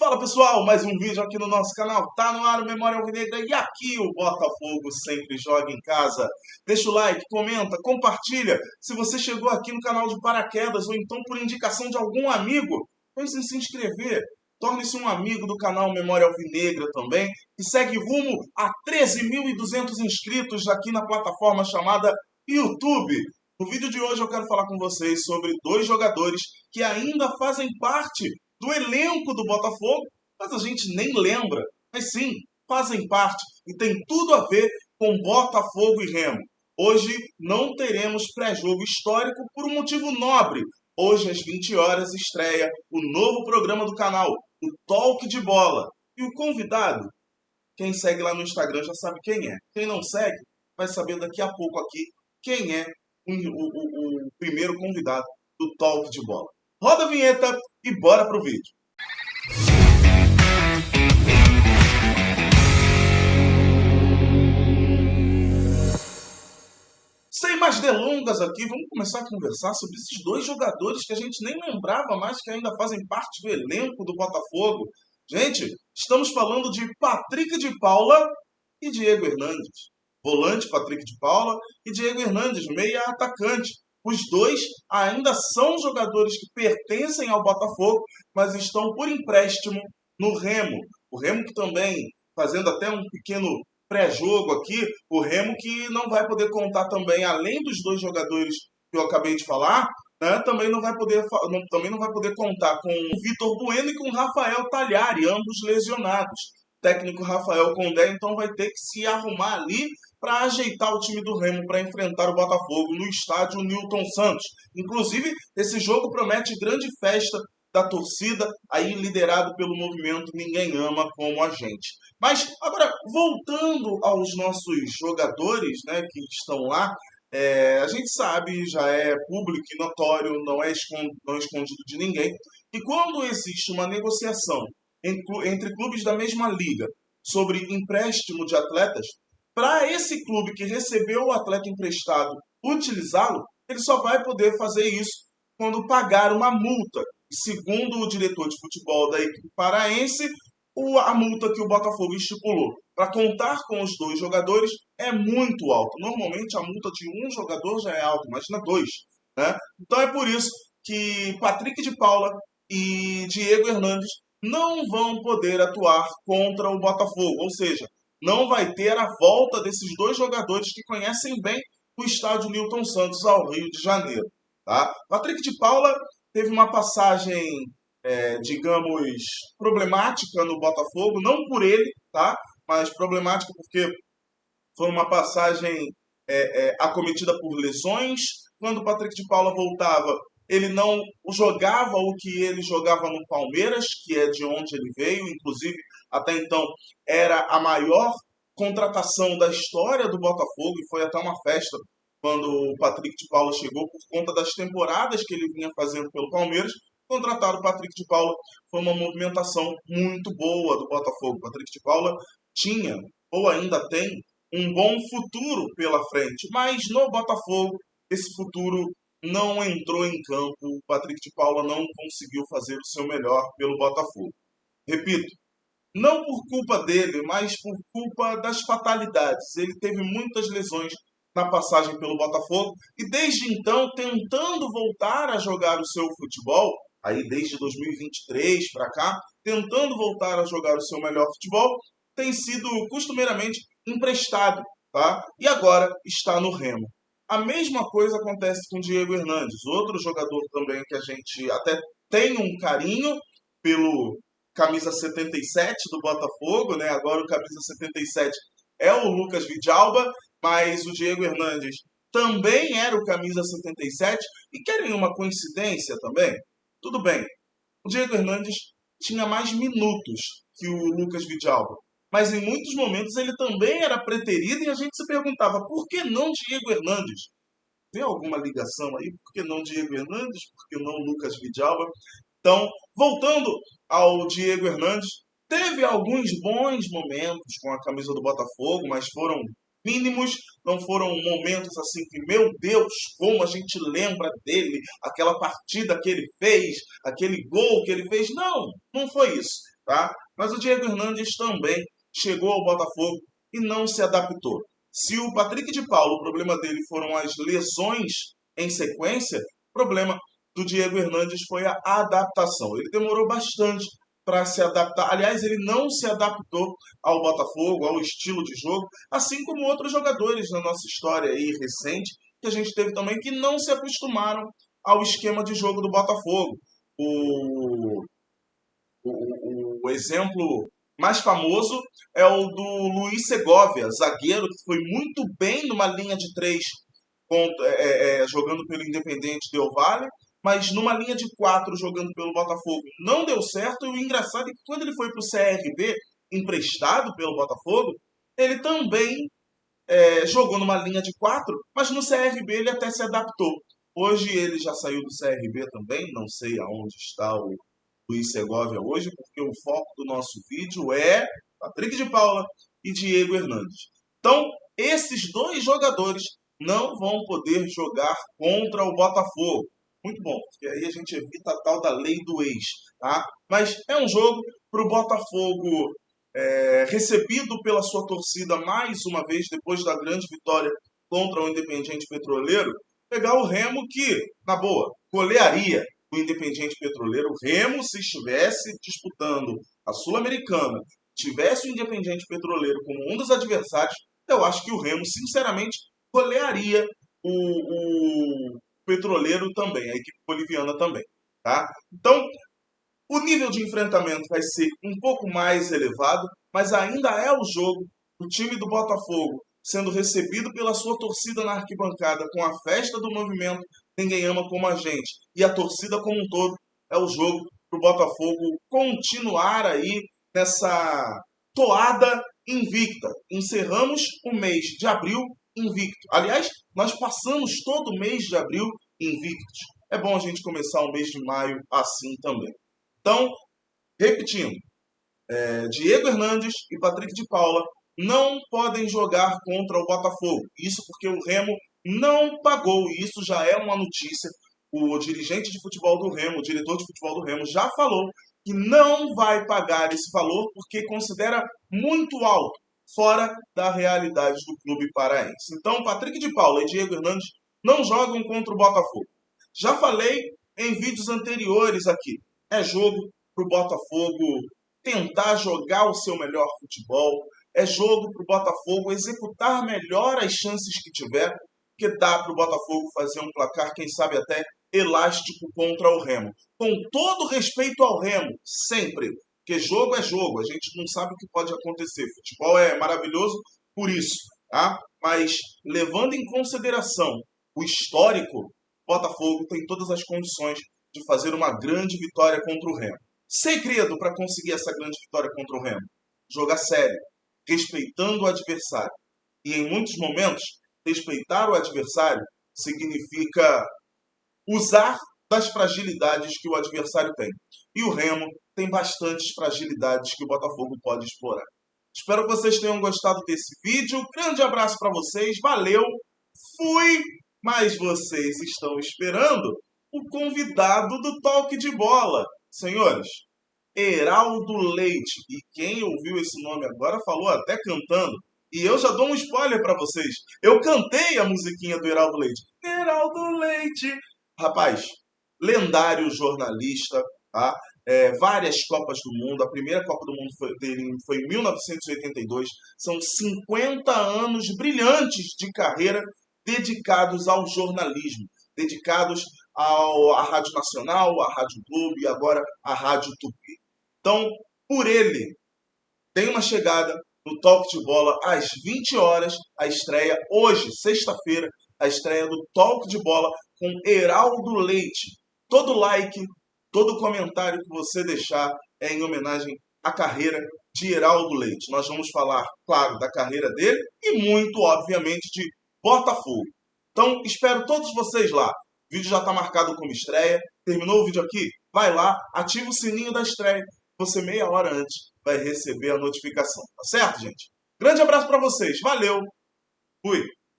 Fala pessoal, mais um vídeo aqui no nosso canal, tá no ar o Memória Alvinegra e aqui o Botafogo sempre joga em casa. Deixa o like, comenta, compartilha. Se você chegou aqui no canal de paraquedas ou então por indicação de algum amigo, pense em se inscrever. Torne-se um amigo do canal Memória Alvinegra também e segue rumo a 13.200 inscritos aqui na plataforma chamada YouTube. No vídeo de hoje eu quero falar com vocês sobre dois jogadores que ainda fazem parte do elenco do Botafogo, mas a gente nem lembra. Mas sim, fazem parte e tem tudo a ver com Botafogo e Remo. Hoje não teremos pré-jogo histórico por um motivo nobre. Hoje, às 20 horas, estreia o novo programa do canal, o Talk de Bola. E o convidado, quem segue lá no Instagram já sabe quem é. Quem não segue, vai saber daqui a pouco aqui quem é o primeiro convidado do Talk de Bola. Roda a vinheta e bora pro vídeo. Sem mais delongas aqui, vamos começar a conversar sobre esses dois jogadores que a gente nem lembrava mais que ainda fazem parte do elenco do Botafogo. Gente, estamos falando de Patrick de Paula e Diego Hernandes. Volante Patrick de Paula e Diego Hernandes, meia atacante. Os dois ainda são jogadores que pertencem ao Botafogo, mas estão por empréstimo no Remo. O Remo que também, fazendo até um pequeno pré-jogo aqui, o Remo que não vai poder contar também, além dos dois jogadores que eu acabei de falar, né, também não vai poder contar com o Vitor Bueno e com o Rafael Talhari, ambos lesionados. O técnico Rafael Condé, então, vai ter que se arrumar ali para ajeitar o time do Remo para enfrentar o Botafogo no estádio Newton Santos. Inclusive, esse jogo promete grande festa da torcida, aí liderado pelo movimento Ninguém Ama Como a Gente. Mas, agora, voltando aos nossos jogadores, né, que estão lá, a gente sabe, já é público e notório, não é escondido de ninguém, que quando existe uma negociação entre clubes da mesma liga sobre empréstimo de atletas, para esse clube que recebeu o atleta emprestado utilizá-lo, ele só vai poder fazer isso quando pagar uma multa. Segundo o diretor de futebol da equipe paraense, a multa que o Botafogo estipulou para contar com os dois jogadores é muito alta. Normalmente a multa de um jogador já é alta, imagina dois, né? Então é por isso que Patrick de Paula e Diego Hernandes não vão poder atuar contra o Botafogo, ou seja, não vai ter a volta desses dois jogadores que conhecem bem o estádio Newton Santos ao Rio de Janeiro. Tá? Patrick de Paula teve uma passagem, digamos, problemática no Botafogo, não por ele, tá? Mas problemática porque foi uma passagem acometida por lesões. Quando o Patrick de Paula voltava, ele não jogava o que ele jogava no Palmeiras, que é de onde ele veio, inclusive até então era a maior contratação da história do Botafogo e foi até uma festa quando o Patrick de Paula chegou por conta das temporadas que ele vinha fazendo pelo Palmeiras. Contratar o Patrick de Paula foi uma movimentação muito boa do Botafogo. O Patrick de Paula tinha, ou ainda tem, um bom futuro pela frente, mas no Botafogo esse futuro não entrou em campo. O Patrick de Paula não conseguiu fazer o seu melhor pelo Botafogo. Repito, não por culpa dele, mas por culpa das fatalidades. Ele teve muitas lesões na passagem pelo Botafogo e desde então, tentando voltar a jogar o seu futebol, aí desde 2023 para cá, tentando voltar a jogar o seu melhor futebol, tem sido costumeiramente emprestado, tá? E agora está no Remo. A mesma coisa acontece com o Diego Hernandes, outro jogador também que a gente até tem um carinho pelo camisa 77 do Botafogo, né? Agora o camisa 77 é o Lucas Vidalba, mas o Diego Hernandes também era o camisa 77. E querem uma coincidência também? Tudo bem, o Diego Hernandes tinha mais minutos que o Lucas Vidalba, mas em muitos momentos ele também era preterido e a gente se perguntava, por que não Diego Hernandes? Tem alguma ligação aí? Por que não Diego Hernandes? Por que não Lucas Vidalba? Então, voltando ao Diego Hernandes, teve alguns bons momentos com a camisa do Botafogo, mas foram mínimos, não foram momentos assim que, meu Deus, como a gente lembra dele, aquela partida que ele fez, aquele gol que ele fez. Não, não foi isso. tá? Mas o Diego Hernandes também chegou ao Botafogo e não se adaptou. Se o Patrick de Paulo, o problema dele foram as lesões em sequência, o problema do Diego Hernandes foi a adaptação. Ele demorou bastante para se adaptar. Aliás, ele não se adaptou ao Botafogo, ao estilo de jogo, assim como outros jogadores na nossa história aí recente, que a gente teve também, que não se acostumaram ao esquema de jogo do Botafogo. O, o exemplo mais famoso é o do Luiz Segovia, zagueiro que foi muito bem numa linha de três jogando pelo Independente Del Valle, mas numa linha de quatro jogando pelo Botafogo não deu certo. E o engraçado é que quando ele foi para o CRB, emprestado pelo Botafogo, ele também jogou numa linha de quatro, mas no CRB ele até se adaptou. Hoje ele já saiu do CRB também, não sei aonde está o Luiz Segovia hoje, porque o foco do nosso vídeo é Patrick de Paula e Diego Hernandes. Então, esses dois jogadores não vão poder jogar contra o Botafogo. Muito bom, porque aí a gente evita a tal da lei do ex, tá? Mas é um jogo para o Botafogo recebido pela sua torcida mais uma vez, depois da grande vitória contra o Independiente Petroleiro, pegar o Remo que, na boa, golearia o Independiente Petroleiro. O Remo, se estivesse disputando a Sul-Americana, tivesse o Independiente Petroleiro como um dos adversários, eu acho que o Remo, sinceramente, golearia o Petroleiro também, a equipe boliviana também. Tá? Então, o nível de enfrentamento vai ser um pouco mais elevado, mas ainda é o jogo. O time do Botafogo sendo recebido pela sua torcida na arquibancada com a festa do movimento Ninguém Ama Como a Gente e a torcida como um todo, é o jogo para o Botafogo continuar aí nessa toada invicta. Encerramos o mês de abril invicto. Aliás, nós passamos todo o mês de abril invictos. É bom a gente começar o mês de maio assim também. Então, repetindo, Diego Hernandes e Patrick de Paula não podem jogar contra o Botafogo. Isso porque o Remo não pagou, e isso já é uma notícia. O dirigente de futebol do Remo, o diretor de futebol do Remo, já falou que não vai pagar esse valor porque considera muito alto, fora da realidade do clube paraense. Então, Patrick de Paula e Diego Hernandes não jogam contra o Botafogo. Já falei em vídeos anteriores aqui. É jogo para o Botafogo tentar jogar o seu melhor futebol. É jogo para o Botafogo executar melhor as chances que tiver, que dá para o Botafogo fazer um placar, quem sabe até elástico contra o Remo. Com todo respeito ao Remo, sempre. Porque jogo é jogo, a gente não sabe o que pode acontecer. Futebol é maravilhoso por isso, tá? Mas levando em consideração o histórico, o Botafogo tem todas as condições de fazer uma grande vitória contra o Remo. Segredo para conseguir essa grande vitória contra o Remo: jogar sério, respeitando o adversário. E em muitos momentos, respeitar o adversário significa usar das fragilidades que o adversário tem. E o Remo tem bastantes fragilidades que o Botafogo pode explorar. Espero que vocês tenham gostado desse vídeo. Grande abraço para vocês. Valeu. Fui. Mas vocês estão esperando o convidado do Toque de Bola. Senhores, Heraldo Leite. E quem ouviu esse nome agora falou até cantando. E eu já dou um spoiler para vocês. Eu cantei a musiquinha do Heraldo Leite. Heraldo Leite. Rapaz, lendário jornalista, tá? Várias Copas do Mundo. A primeira Copa do Mundo dele foi em 1982. São 50 anos brilhantes de carreira dedicados ao jornalismo, dedicados à Rádio Nacional, à Rádio Globo e agora à Rádio Tupi. Então, por ele, tem uma chegada no Toque de Bola às 20 horas, a estreia hoje, sexta-feira, a estreia do Toque de Bola com Heraldo Leite. Todo like, todo comentário que você deixar é em homenagem à carreira de Heraldo Leite. Nós vamos falar, claro, da carreira dele e muito, obviamente, de Botafogo. Então, espero todos vocês lá. O vídeo já está marcado como estreia. Terminou o vídeo aqui? Vai lá, ativa o sininho da estreia. Você meia hora antes vai receber a notificação. Tá certo, gente? Grande abraço para vocês. Valeu. Fui.